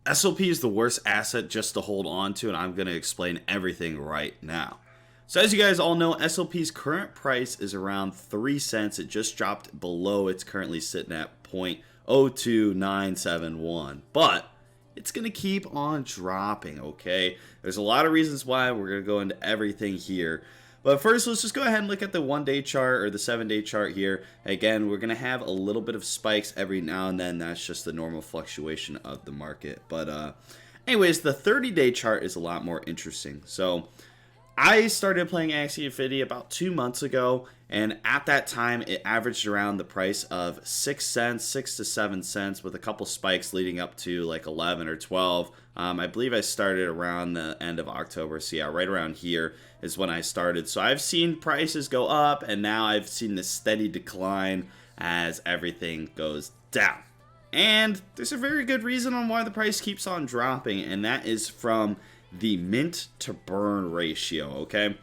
SLP is the worst asset just to hold on to, and I'm going to explain everything right now. So as you guys all know, SLP's current price is around 3 cents. It just dropped below. It's currently sitting at 0.02971. But it's going to keep on dropping, okay? There's a lot of reasons why. We're going to go into everything here. But first, let's just go ahead and look at the 1-day chart or the 7-day chart here. Again, we're going to have a little bit of spikes every now and then. That's just the normal fluctuation of the market. But anyways, the 30-day chart is a lot more interesting. So I started playing Axie Infinity about 2 months ago, and at that time it averaged around the price of 6 cents, 6 to 7 cents, with a couple spikes leading up to like 11 or 12. I believe I started around the end of October, so yeah, right around here is when I started. So I've seen prices go up, and now I've seen this steady decline as everything goes down. And there's a very good reason on why the price keeps on dropping, and that is from the mint to burn ratio, okay?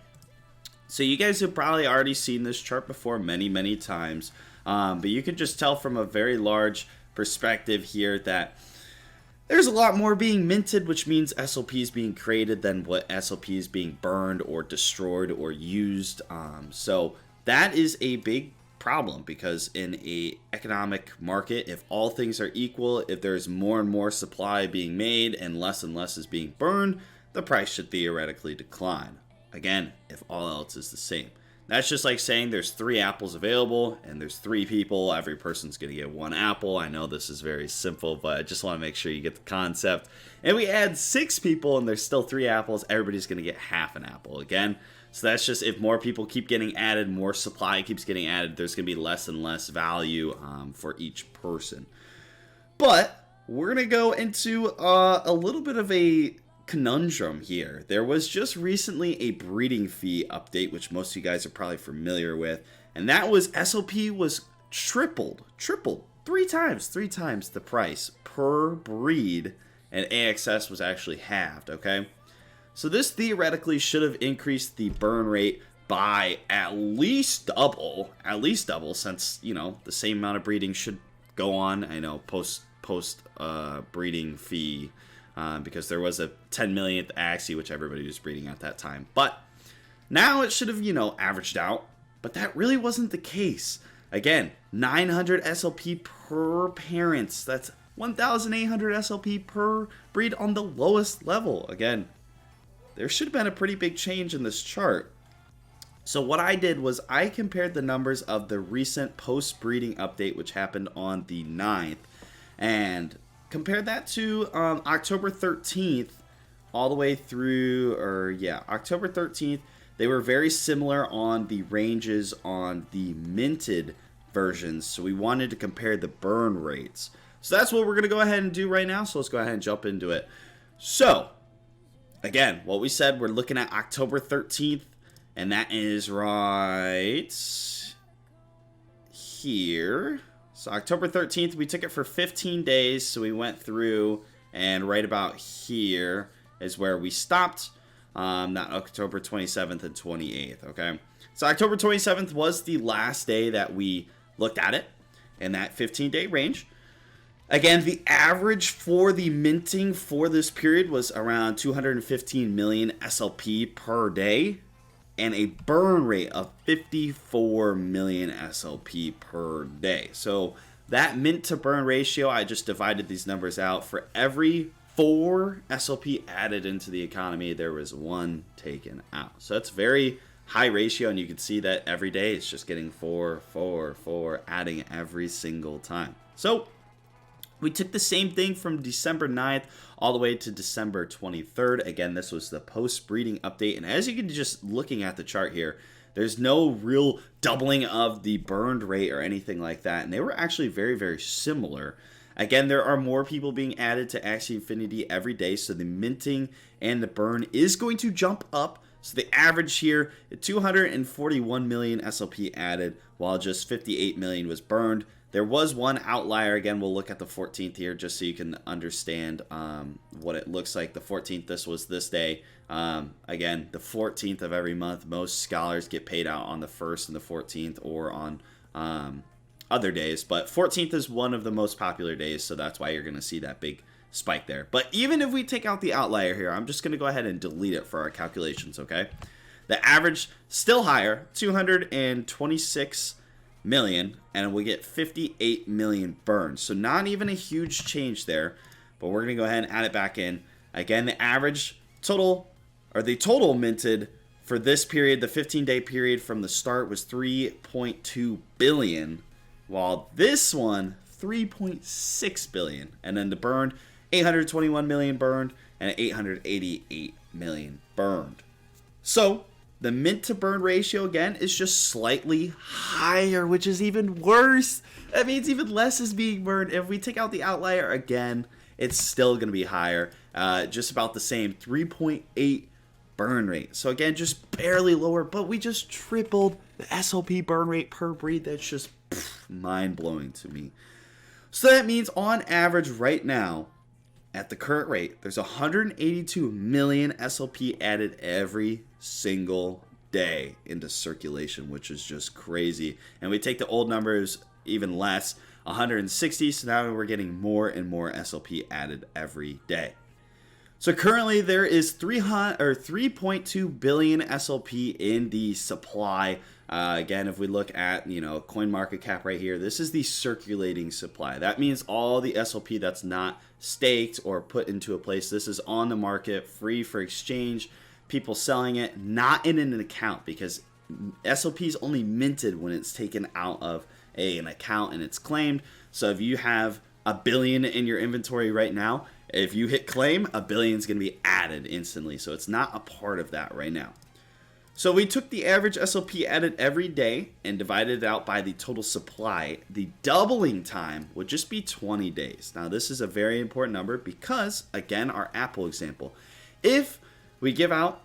So you guys have probably already seen this chart before many times, but you can just tell from a very large perspective here that there's a lot more being minted, which means SLP is being created than what SLP is being burned or destroyed or used. So that is a big problem, because in a economic market, if all things are equal, if there's more and more supply being made and less is being burned, the price should theoretically decline. Again, if all else is the same. That's just like saying there's 3 apples available and there's 3 people. Every person's going to get 1 apple. I know this is very simple, but I just want to make sure you get the concept. And we add 6 people and there's still 3 apples. Everybody's going to get half an apple again. So that's just, if more people keep getting added, more supply keeps getting added, there's going to be less and less value for each person. But we're going to go into a little bit of a conundrum here. There was just recently a breeding fee update, which most of you guys are probably familiar with, and that was SLP was tripled 3 times the price per breed, and AXS was actually halved, okay? So this theoretically should have increased the burn rate by at least double, since, you know, the same amount of breeding should go on. I know post breeding fee, because there was a 10 millionth Axie, which everybody was breeding at that time. But now it should have, you know, averaged out. But that really wasn't the case. Again, 900 SLP per parents. That's 1,800 SLP per breed on the lowest level. Again, there should have been a pretty big change in this chart. So what I did was I compared the numbers of the recent post-breeding update, which happened on the 9th, and compared that to October 13th all the way through, October 13th. They were very similar on the ranges on the minted versions, so we wanted to compare the burn rates. So that's what we're going to go ahead and do right now, so let's go ahead and jump into it. So, again, what we said, we're looking at October 13th, and that is right here. So October 13th, we took it for 15 days, so we went through, and right about here is where we stopped, not October 27th and 28th, okay? So October 27th was the last day that we looked at it in that 15-day range. Again, the average for the minting for this period was around 215 million SLP per day, and a burn rate of 54 million SLP per day. So that mint to burn ratio, I just divided these numbers out. For every 4 SLP added into the economy, there was 1 taken out. So that's very high ratio, and you can see that every day it's just getting 4, adding every single time. So we took the same thing from December 9th all the way to December 23rd. Again, this was the post-breeding update. And as you can just looking at the chart here, there's no real doubling of the burned rate or anything like that. And they were actually very similar. Again, there are more people being added to Axie Infinity every day. So the minting and the burn is going to jump up. So the average here, 241 million SLP added, while just 58 million was burned. There was one outlier. Again, we'll look at the 14th here just so you can understand what it looks like. The 14th, this was this day. Again, the 14th of every month, most scholars get paid out on the 1st and the 14th or on other days. But 14th is one of the most popular days, so that's why you're going to see that big spike there. But even if we take out the outlier here, I'm just going to go ahead and delete it for our calculations, okay? The average still higher, 226 million, and we get 58 million burned. So not even a huge change there, but we're going to go ahead and add it back in. Again, the average total, or the total minted for this period, the 15-day period from the start, was 3.2 billion, while this one, 3.6 billion. And then the burned, 821 million burned, and 888 million burned. So the mint to burn ratio, again, is just slightly higher, which is even worse. That means even less is being burned. If we take out the outlier again, it's still going to be higher. Just about the same, 3.8 burn rate. So again, just barely lower, but we just tripled the SLP burn rate per breed. That's just mind-blowing to me. So that means on average right now, at the current rate, there's 182 million SLP added every single day into circulation, which is just crazy. And we take the old numbers, even less, 160, so now we're getting more and more SLP added every day. So currently there is 3.2 billion SLP in the supply. Again, if we look at, coin market cap right here, this is the circulating supply. That means all the SLP that's not staked or put into a place. This is on the market, free for exchange, people selling it, not in an account, because SLP is only minted when it's taken out of an account and it's claimed. So if you have a billion in your inventory right now, if you hit claim, a billion is going to be added instantly. So it's not a part of that right now. So we took the average SLP added every day and divided it out by the total supply. The doubling time would just be 20 days. Now this is a very important number because, again, our apple example. If we give out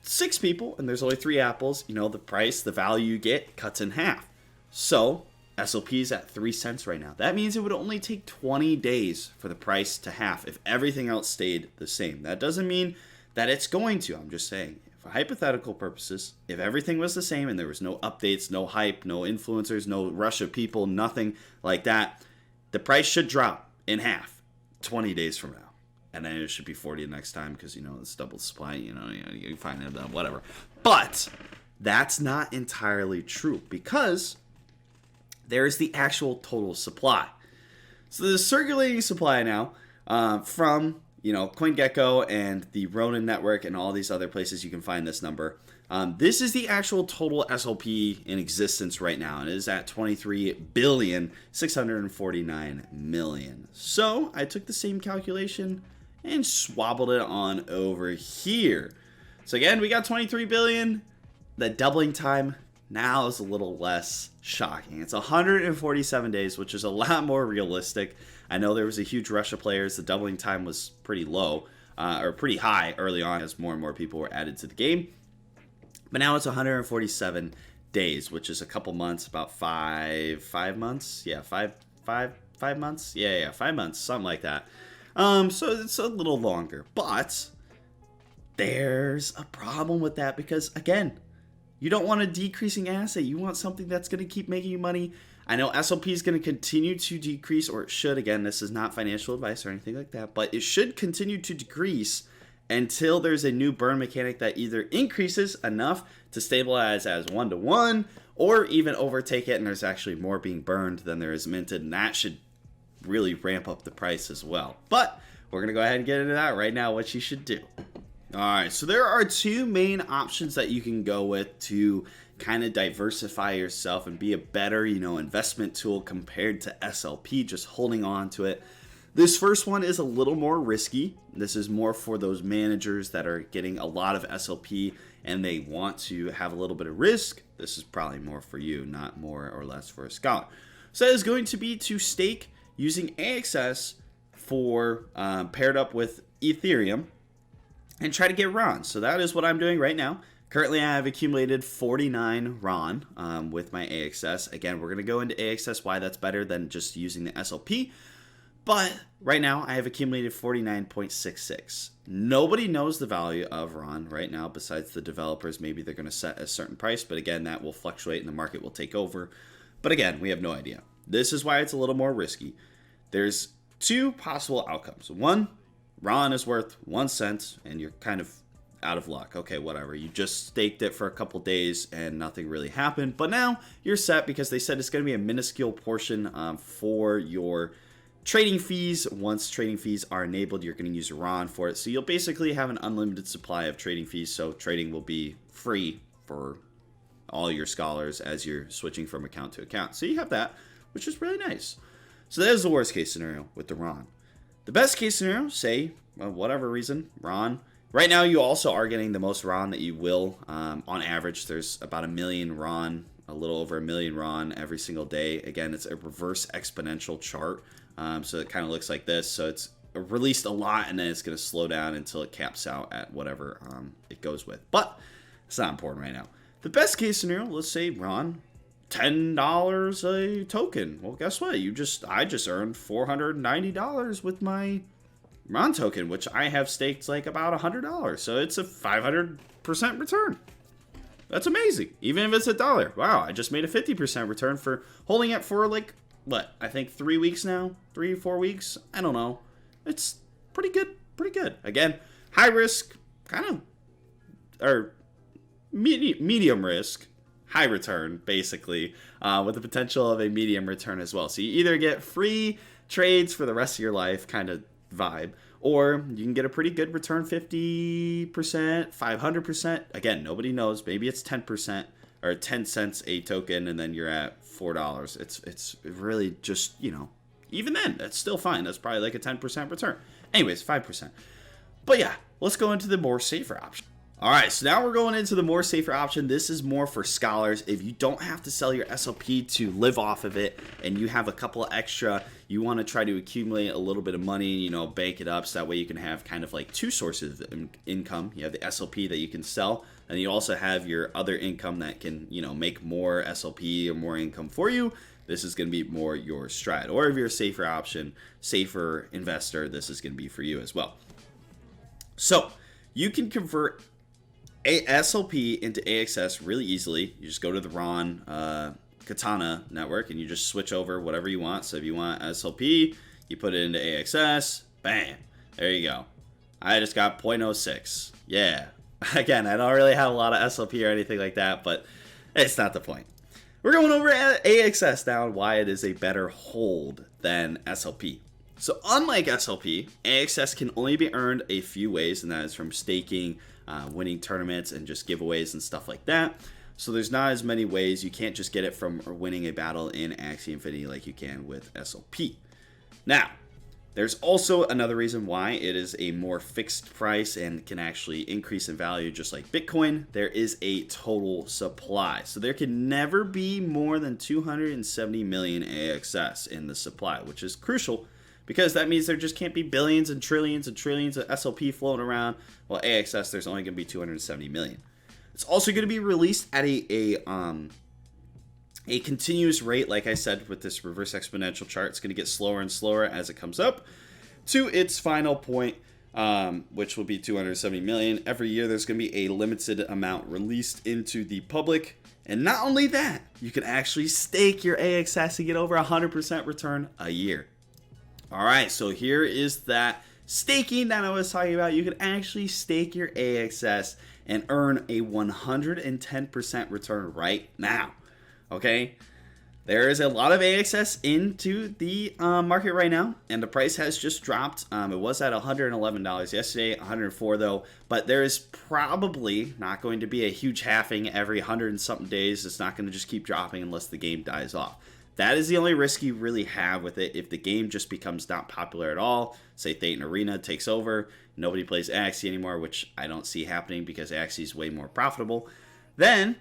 6 people and there's only 3 apples, the price, the value you get cuts in half. So SLP is at 3 cents right now. That means it would only take 20 days for the price to half if everything else stayed the same. That doesn't mean that it's going to. I'm just saying, for hypothetical purposes, if everything was the same and there was no updates, no hype, no influencers, no rush of people, nothing like that, the price should drop in half 20 days from now. And then it should be 40 the next time because, it's double supply, you find it, whatever. But that's not entirely true because there's the actual total supply. So the circulating supply now from, CoinGecko and the Ronin network and all these other places you can find this number. This is the actual total SLP in existence right now, and it is at 23,649,000,000. So I took the same calculation and swabbled it on over here. So again, we got 23 billion. The doubling time now is a little less shocking. It's 147 days, which is a lot more realistic. I know there was a huge rush of players. The doubling time was pretty low, or pretty high early on as more and more people were added to the game. But now it's 147 days, which is a couple months, about five months. Yeah, five months. Yeah, 5 months, something like that. So it's a little longer, but there's a problem with that because, again, you don't want a decreasing asset. You want something that's going to keep making you money. I know SLP is going to continue to decrease, or it should. Again, this is not financial advice or anything like that, but it should continue to decrease until there's a new burn mechanic that either increases enough to stabilize as 1-to-1 or even overtake it and there's actually more being burned than there is minted, and that should really ramp up the price as well. But we're going to go ahead and get into that right now, what you should do. Alright, so there are 2 main options that you can go with to kind of diversify yourself and be a better, investment tool compared to SLP, just holding on to it. This first one is a little more risky. This is more for those managers that are getting a lot of SLP and they want to have a little bit of risk. This is probably more for you, not more or less for a scholar. So that is going to be to stake using AXS for paired up with Ethereum and try to get RON. So that is what I'm doing right now. Currently, I have accumulated 49 RON with my AXS. Again, we're going to go into AXS, why that's better than just using the SLP. But right now, I have accumulated 49.66. Nobody knows the value of RON right now besides the developers. Maybe they're going to set a certain price, but again, that will fluctuate and the market will take over. But again, we have no idea. This is why it's a little more risky. There's two possible outcomes. One, Ron is worth 1 cent and you're kind of out of luck. Okay, whatever. You just staked it for a couple days and nothing really happened. But now you're set because they said it's going to be a minuscule portion for your trading fees. Once trading fees are enabled, you're going to use Ron for it. So you'll basically have an unlimited supply of trading fees. So trading will be free for all your scholars as you're switching from account to account. So you have that, which is really nice. So that is the worst case scenario with the Ron. The best case scenario, say, well, whatever reason, Ron. Right now, you also are getting the most Ron that you will. On average, there's about 1 million Ron, a little over 1 million Ron every single day. Again, it's a reverse exponential chart. So it kind of looks like this. So it's released a lot, and then it's going to slow down until it caps out at whatever it goes with. But it's not important right now. The best case scenario, let's say Ron, $10 a token. Well, guess what? I just earned $490 with my Ron token, which I have staked like about $100. So it's a 500% return. That's amazing. Even if it's $1. Wow, I just made a 50% return for holding it for like, what? I think 3 weeks now? 3 or 4 weeks? I don't know. It's pretty good. Pretty good. Again, high risk, kind of, or medium risk, high return, basically, with the potential of a medium return as well. So you either get free trades for the rest of your life, kind of vibe, or you can get a pretty good return, 50%, 500%. Again, nobody knows. Maybe it's 10% or 10 cents a token, and then you're at $4. It's really just, even then, that's still fine. That's probably like a 10% return. Anyways, 5%. But yeah, let's go into the more safer option. All right, so now we're going into the more safer option. This is more for scholars. If you don't have to sell your SLP to live off of it and you have a couple of extra, you want to try to accumulate a little bit of money, bank it up so that way you can have kind of like two sources of income. You have the SLP that you can sell, and you also have your other income that can, make more SLP or more income for you. This is going to be more your strat. Or if you're a safer option, safer investor, this is going to be for you as well. So you can convert a SLP into AXS really easily. You just go to the Ron Katana network and you just switch over whatever you want. So if you want SLP, you put it into AXS, bam, there you go. I just got 0.06. Yeah. Again, I don't really have a lot of SLP or anything like that, but it's not the point. We're going over AXS now and why it is a better hold than SLP. So unlike SLP, AXS can only be earned a few ways, and that is from staking, winning tournaments, and just giveaways and stuff like that. So there's not as many ways. You can't just get it from winning a battle in Axie Infinity like you can with SLP. Now, there's also another reason why it is a more fixed price and can actually increase in value just like Bitcoin. There is a total supply. So there can never be more than 270 million AXS in the supply, which is crucial because that means there just can't be billions and trillions of SLP floating around. Well, AXS, there's only going to be 270 million. It's also going to be released at a continuous rate, like I said, with this reverse exponential chart. It's going to get slower and slower as it comes up to its final point, which will be 270 million. Every year, there's going to be a limited amount released into the public. And not only that, you can actually stake your AXS and get over 100% return a year. All right, so here is that staking that I was talking about. You can actually stake your AXS and earn a 110% return right now. Okay, there is a lot of AXS into the market right now, and the price has just dropped. It was at $111 yesterday, $104 though, but there is probably not going to be a huge halving every 100 and something days. It's not going to just keep dropping unless the game dies off. That is the only risk you really have with it. If the game just becomes not popular at all, say Thetan Arena takes over, nobody plays Axie anymore, which I don't see happening because Axie is way more profitable, then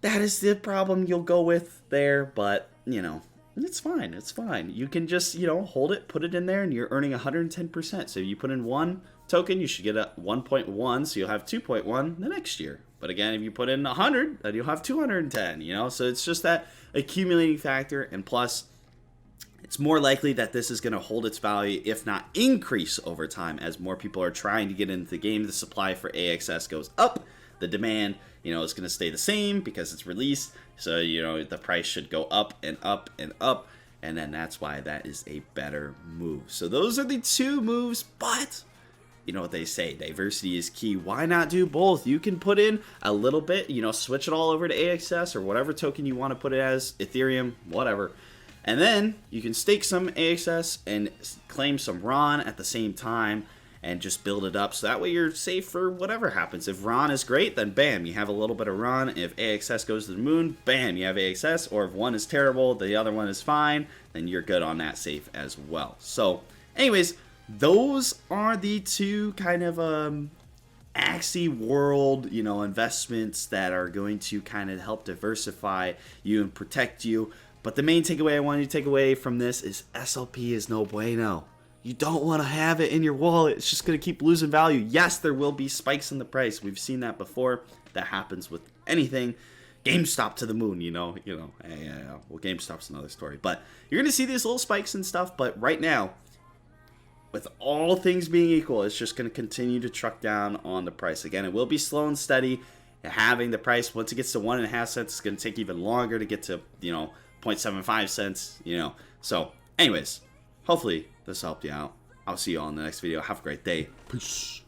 that is the problem you'll go with there. But, it's fine. It's fine. You can just, hold it, put it in there, and you're earning 110%. So you put in one token, you should get a 1.1, so you'll have 2.1 the next year. But again, if you put in 100, then you'll have 210, So it's just that accumulating factor, and plus, it's more likely that this is going to hold its value, if not increase over time, as more people are trying to get into the game. The supply for AXS goes up. The demand, is going to stay the same because it's released. So, the price should go up and up and up. and then that's why that is a better move. So those are the two moves, but you know what they say, diversity is key. Why not do both? You can put in a little bit, you know, switch it all over to AXS or whatever token you want to put it as, Ethereum, whatever. And then you can stake some AXS and claim some RON at the same time and just build it up. So that way you're safe for whatever happens. If RON is great, then bam, you have a little bit of RON. If AXS goes to the moon, bam, you have AXS. Or if one is terrible, the other one is fine, then you're good on that safe as well. So anyways, those are the two kind of Axie world, you know, investments that are going to kind of help diversify you and protect you. But the main takeaway I want you to take away from this is SLP is no bueno. You don't want to have it in your wallet. It's just going to keep losing value. Yes, there will be spikes in the price. We've seen that before. That happens with anything. GameStop to the moon, you know. Well, GameStop's another story. But you're going to see these little spikes and stuff. But right now, with all things being equal, it's just going to continue to truck down on the price. Again, it will be slow and steady. Having the price, once it gets to 1.5 cents, it's going to take even longer to get to, you know, 0.75 cents, you know. So, anyways, hopefully this helped you out. I'll see you all in the next video. Have a great day. Peace.